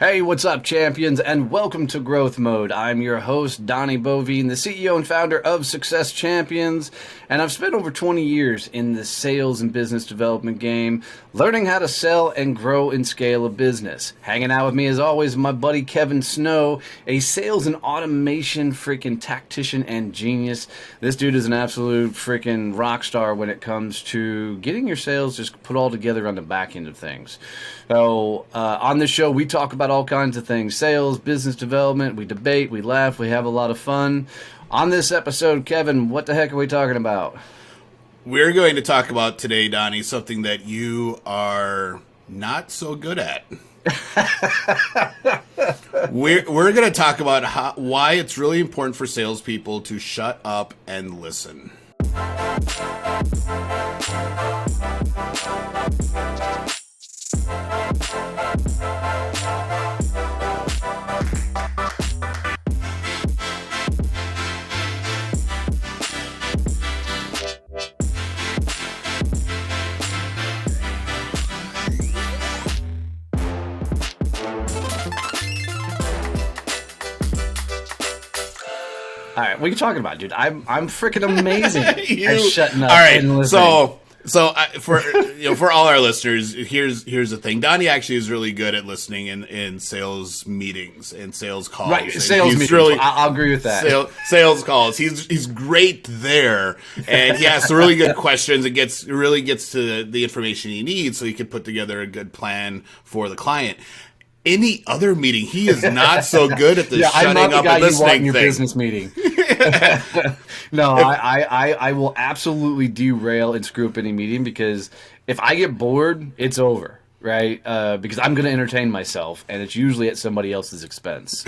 Hey, what's up, champions, and welcome to Growth Mode. I'm your host, Donnie Bovine, the CEO and founder of Success Champions, and I've spent over 20 years in the sales and business development game, learning how to sell and grow and scale a business. Hanging out with me, as always, my buddy Kevin Snow, a sales and automation freaking tactician and genius. This dude is an absolute freaking rock star when it comes to getting your sales just put all together on the back end of things. So on this show, we talk about all kinds of things: sales, business development. We debate, we laugh, we have a lot of fun. On this episode, Kevin, what the heck are we talking about? We're going to talk about today, Donnie, something that you are not so good at. we're going to talk about why it's really important for salespeople to shut up and listen. All right, what are you talking about, dude? I'm freaking amazing at shutting up all right, and listening. For all our listeners, here's the thing. Donnie actually is really good at listening in sales meetings and sales calls. Right, sales meetings. Really, I'll agree with that. Sales calls. He's great there, and he asks really good questions. It really gets to the information he needs, so he can put together a good plan for the client. Any other meeting, he is not so good at the shutting up and listening your thing. Business meeting. No, I will absolutely derail and screw up any meeting, because if I get bored, it's over, right? Because I'm going to entertain myself, and it's usually at somebody else's expense,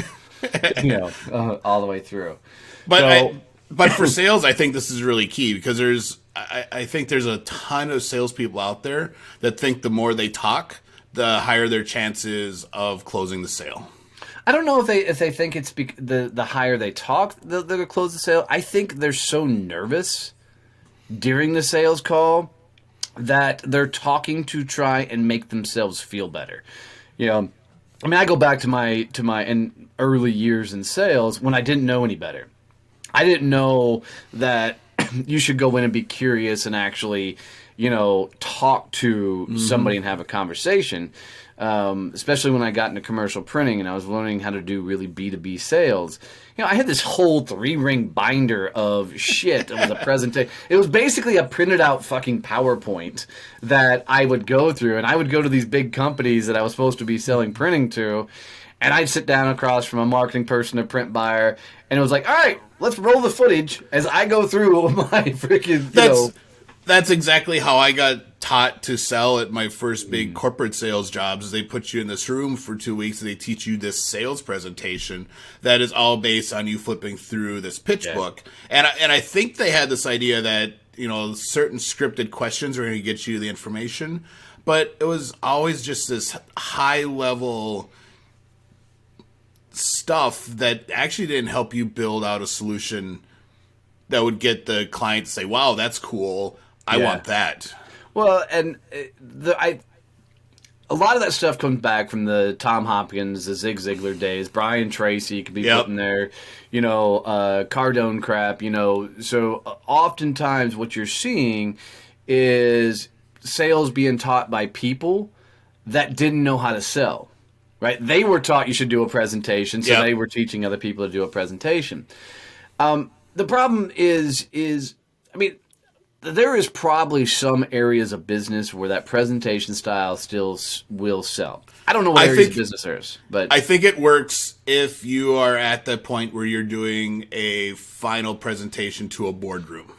all the way through. But for sales, I think this is really key, because I think there's a ton of salespeople out there that think the more they talk, the higher their chances of closing the sale. I don't know if they think it's the higher they talk, they'll close the sale. I think they're so nervous during the sales call that they're talking to try and make themselves feel better. I go back to my early years in sales when I didn't know any better. I didn't know that you should go in and be curious and actually talk to somebody and have a conversation, especially when I got into commercial printing and I was learning how to do really B2B sales. I had this whole 3-ring binder of shit. It was a presentation. It was basically a printed out fucking PowerPoint that I would go through, and I would go to these big companies that I was supposed to be selling printing to, and I'd sit down across from a marketing person, a print buyer, and it was like, all right, let's roll the footage as I go through my freaking, That's exactly how I got taught to sell at my first big corporate sales jobs. They put you in this room for 2 weeks and they teach you this sales presentation that is all based on you flipping through this pitch book. And I think they had this idea that, certain scripted questions are going to get you the information, but it was always just this high level stuff that actually didn't help you build out a solution that would get the client to say, wow, that's cool. I want that. Well, and a lot of that stuff comes back from the Tom Hopkins, the Zig Ziglar days. Brian Tracy could be putting there, Cardone crap, So oftentimes what you're seeing is sales being taught by people that didn't know how to sell, right? They were taught you should do a presentation, so they were teaching other people to do a presentation. The problem is there is probably some areas of business where that presentation style still will sell. I don't know what areas of business there is, but I think it works if you are at the point where you're doing a final presentation to a boardroom.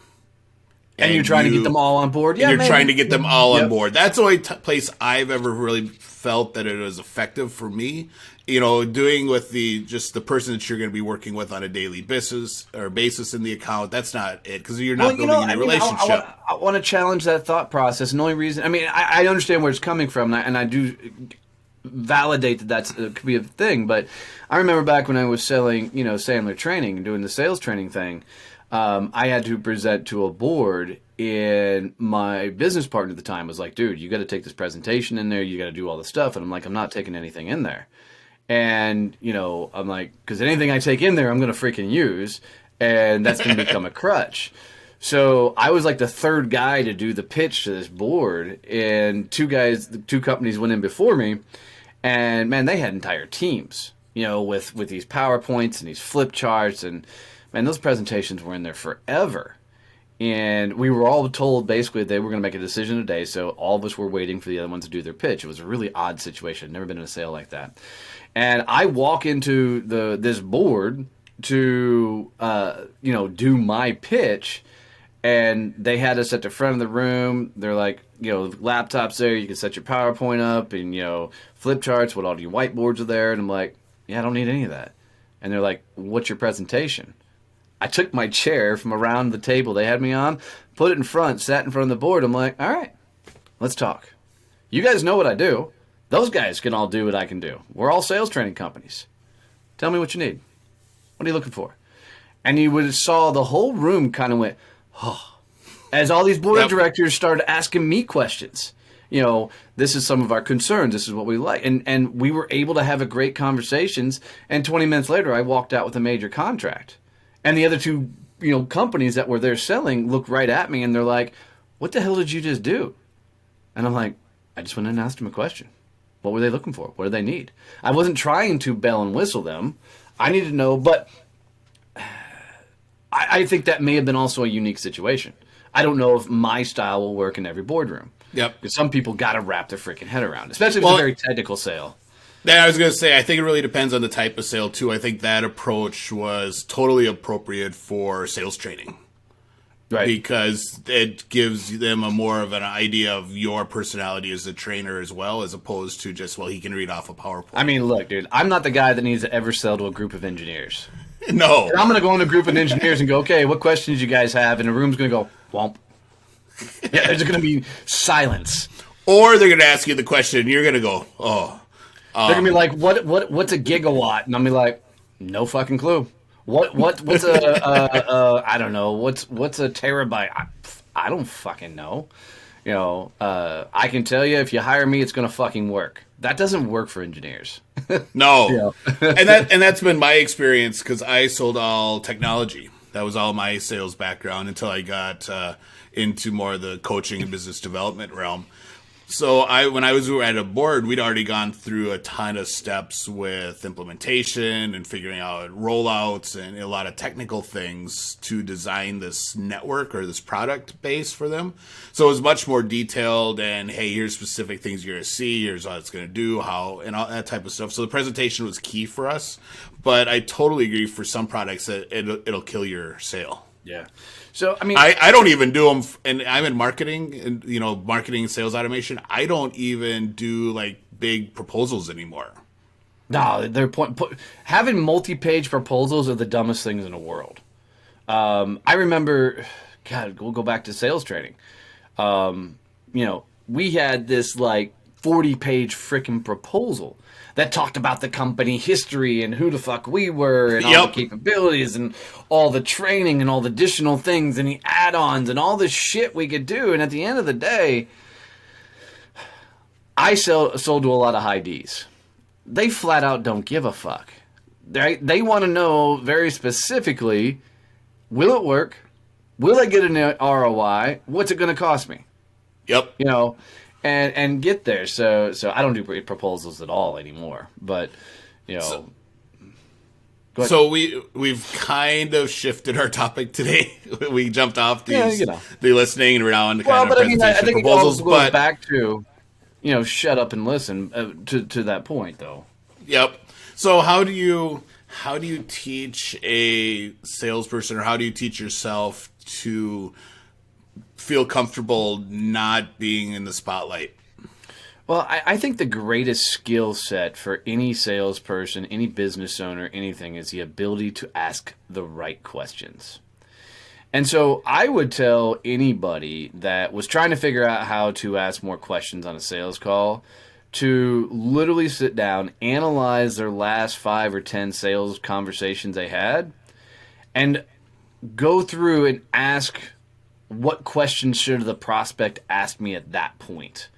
And you're trying to get them all on board? Yeah, you're trying to get them all on board. That's the only place I've ever really felt that it was effective for me. Doing with the person that you're going to be working with on a daily basis in the account, that's not it, because you're not building any relationship. I want to challenge that thought process. And the only reason, I understand where it's coming from, and I do validate that that's could be a thing. But I remember back when I was selling, Sandler training and doing the sales training thing. I had to present to a board, and my business partner at the time was like, dude, you got to take this presentation in there. You got to do all this stuff. And I'm like, I'm not taking anything in there. And, I'm like, because anything I take in there, I'm going to freaking use. And that's going to become a crutch. So I was like the third guy to do the pitch to this board. And two companies went in before me. And man, they had entire teams, with these PowerPoints and these flip charts. And man, those presentations were in there forever. And we were all told basically they were going to make a decision today. So all of us were waiting for the other ones to do their pitch. It was a really odd situation. I'd never been in a sale like that. And I walk into this board to, do my pitch. And they had us at the front of the room. They're like, laptops there. You can set your PowerPoint up and, flip charts. What all your whiteboards are there. And I'm like, yeah, I don't need any of that. And they're like, what's your presentation? I took my chair from around the table they had me on, put it in front, sat in front of the board. I'm like, all right, let's talk. You guys know what I do. Those guys can all do what I can do. We're all sales training companies. Tell me what you need. What are you looking for? And you would have saw the whole room kind of went, oh, as all these board of directors started asking me questions. This is some of our concerns. This is what we like. And we were able to have a great conversations. And 20 minutes later, I walked out with a major contract. And the other two, companies that were there selling looked right at me and they're like, what the hell did you just do? And I'm like, I just went in and asked them a question. What were they looking for? What do they need? I wasn't trying to bell and whistle them. I needed to know, but I think that may have been also a unique situation. I don't know if my style will work in every boardroom. Yep. Because some people got to wrap their freaking head around, especially if it's a very technical sale. Yeah, I was going to say, I think it really depends on the type of sale, too. I think that approach was totally appropriate for sales training. Right. Because it gives them a more of an idea of your personality as a trainer as well, as opposed to just, he can read off a PowerPoint. I mean, look, dude, I'm not the guy that needs to ever sell to a group of engineers. No. I'm going to go in a group of engineers and go, okay, what questions you guys have? And the room's going to go, womp. Yeah, there's going to be silence. Or they're going to ask you the question, and you're going to go, oh. They're gonna be like, what's a gigawatt? And I'm gonna be like, no fucking clue. What's a I don't know. What's a terabyte? I don't fucking know. I can tell you if you hire me, it's gonna fucking work. That doesn't work for engineers. No, and that's been my experience because I sold all technology. That was all my sales background until I got into more of the coaching and business development realm. So when I was at a board, we'd already gone through a ton of steps with implementation and figuring out rollouts and a lot of technical things to design this network or this product base for them. So it was much more detailed and, hey, here's specific things you're going to see. Here's what it's going to do, how, and all that type of stuff. So the presentation was key for us. But I totally agree for some products that it'll kill your sale. Yeah. So, I mean, I don't even do them, and I'm in marketing and, marketing and sales automation. I don't even do like big proposals anymore. No, having multi-page proposals are the dumbest things in the world. I remember, God, we'll go back to sales training. We had this like 40-page freaking proposal that talked about the company history and who the fuck we were and all the capabilities and all the training and all the additional things and the add-ons and all the shit we could do. And at the end of the day, I sold to a lot of high Ds. They flat out don't give a fuck. They want to know very specifically, will it work? Will I get an ROI? What's it going to cost me? Yep. And get there. So I don't do proposals at all anymore. But so we've kind of shifted our topic today. We jumped off the listening, and we're now on the kind of presentation I think proposals. It all goes back to shut up and listen to that point though. Yep. So how do you teach a salesperson, or how do you teach yourself to feel comfortable not being in the spotlight? Well, I think the greatest skill set for any salesperson, any business owner, anything is the ability to ask the right questions. And so I would tell anybody that was trying to figure out how to ask more questions on a sales call to literally sit down, analyze their last 5 or 10 sales conversations they had, and go through and ask, what questions should the prospect ask me at that point?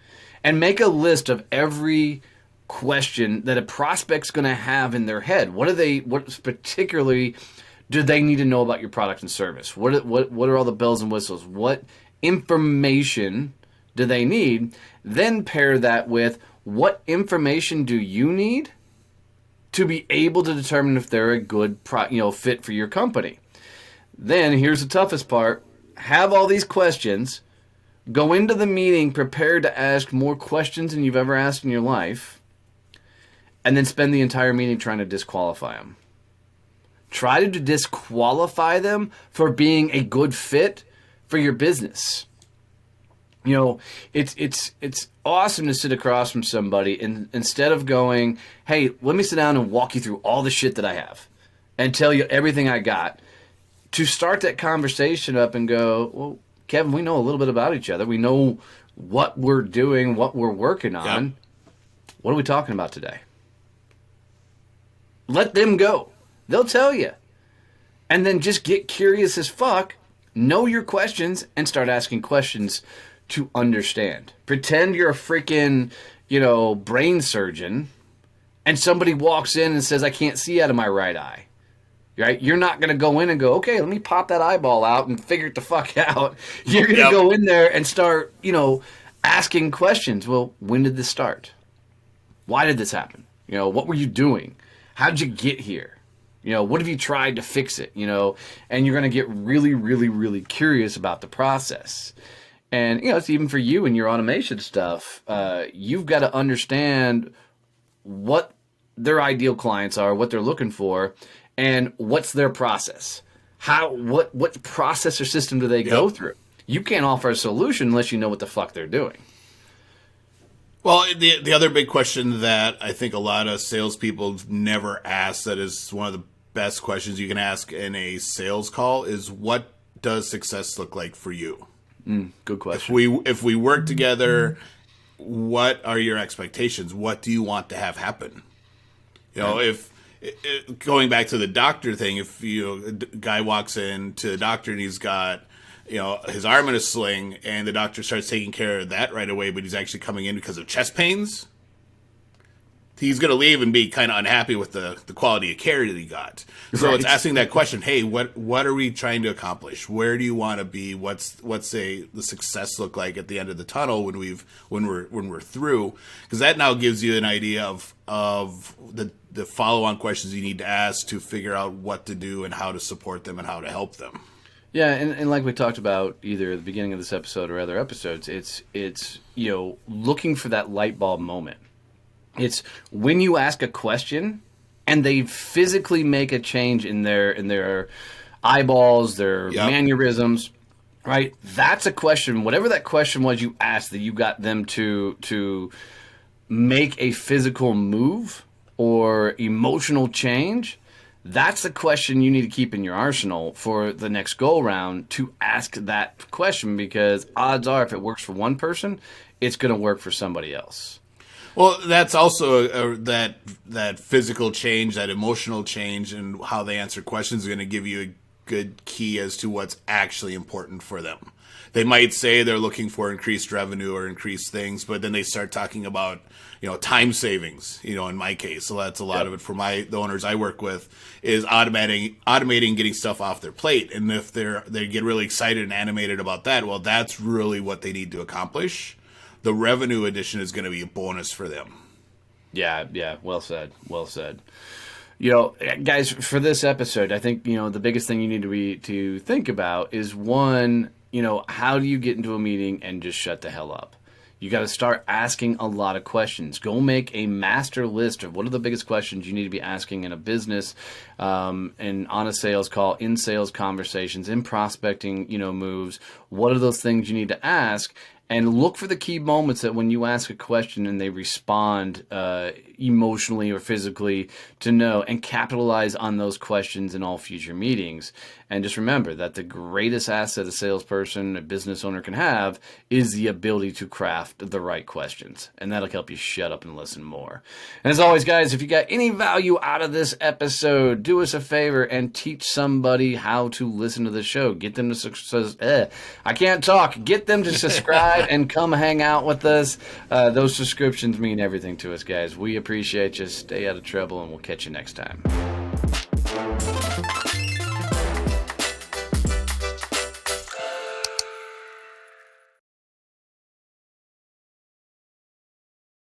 And make a list of every question that a prospect's going to have in their head? What particularly do they need to know about your product and service? What are all the bells and whistles? What information do they need? Then pair that with what information do you need to be able to determine if they're a good fit for your company. Then here's the toughest part. Have all these questions. Go into the meeting prepared to ask more questions than you've ever asked in your life. And then spend the entire meeting trying to disqualify them. Try to disqualify them for being a good fit for your business. It's awesome to sit across from somebody and instead of going, hey, let me sit down and walk you through all the shit that I have and tell you everything I got, to start that conversation up and go, well, Kevin, we know a little bit about each other. We know what we're doing, what we're working on. Yep. What are we talking about today? Let them go. They'll tell you. And then just get curious as fuck, know your questions, and start asking questions to understand. Pretend you're a freaking, brain surgeon, and somebody walks in and says, I can't see out of my right eye. Right? You're not going to go in and go, okay, let me pop that eyeball out and figure it the fuck out. You're going to go in there and start, asking questions. Well, when did this start? Why did this happen? What were you doing? How did you get here? What have you tried to fix it? And you're going to get really, really, really curious about the process. And, it's even for you and your automation stuff. You've got to understand what their ideal clients are, what they're looking for, and what's their process. What process or system do they go through? You can't offer a solution unless you know what the fuck they're doing. Well, the other big question that I think a lot of salespeople never ask, that is one of the best questions you can ask in a sales call, is what does success look like for you? Good question. If we work together, what are your expectations? What do you want to have happen? If going back to the doctor thing, if a guy walks in to the doctor and he's got his arm in a sling, and the doctor starts taking care of that right away, but he's actually coming in because of chest pains, he's going to leave and be kind of unhappy with the quality of care that he got. So It's asking that question, hey, what are we trying to accomplish? Where do you want to be? What's the success look like at the end of the tunnel when we're through? Because that now gives you an idea of the follow-on questions you need to ask to figure out what to do and how to support them and how to help them. Yeah, and like we talked about either at the beginning of this episode or other episodes, it's looking for that light bulb moment. It's when you ask a question and they physically make a change in their eyeballs, their mannerisms, right? That's a question. Whatever that question was you asked, that you got them to make a physical move or emotional change, that's the question you need to keep in your arsenal for the next go-around, to ask that question, because odds are if it works for one person, it's going to work for somebody else. Well, that's also that physical change, that emotional change, and how they answer questions is going to give you a good key as to what's actually important for them. They might say they're looking for increased revenue or increased things, but then they start talking about, time savings, in my case. So that's a lot of it for the owners I work with, is automating getting stuff off their plate. And if they get really excited and animated about that, well, that's really what they need to accomplish. The revenue addition is going to be a bonus for them. Yeah. Well said. Guys, for this episode, I think, the biggest thing you need to think about is, one, how do you get into a meeting and just shut the hell up? You got to start asking a lot of questions. Go make a master list of what are the biggest questions you need to be asking in a business, and on a sales call, in sales conversations, in prospecting, moves. What are those things you need to ask? And look for the key moments that when you ask a question and they respond emotionally or physically to know, and capitalize on those questions in all future meetings. And just remember that the greatest asset a salesperson, a business owner can have is the ability to craft the right questions. And that'll help you shut up and listen more. And as always, guys, if you got any value out of this episode, do us a favor and teach somebody how to listen to the show. Get them to Get them to subscribe website and come hang out with us. Those subscriptions mean everything to us, guys. We appreciate you. Stay out of trouble, and we'll catch you next time.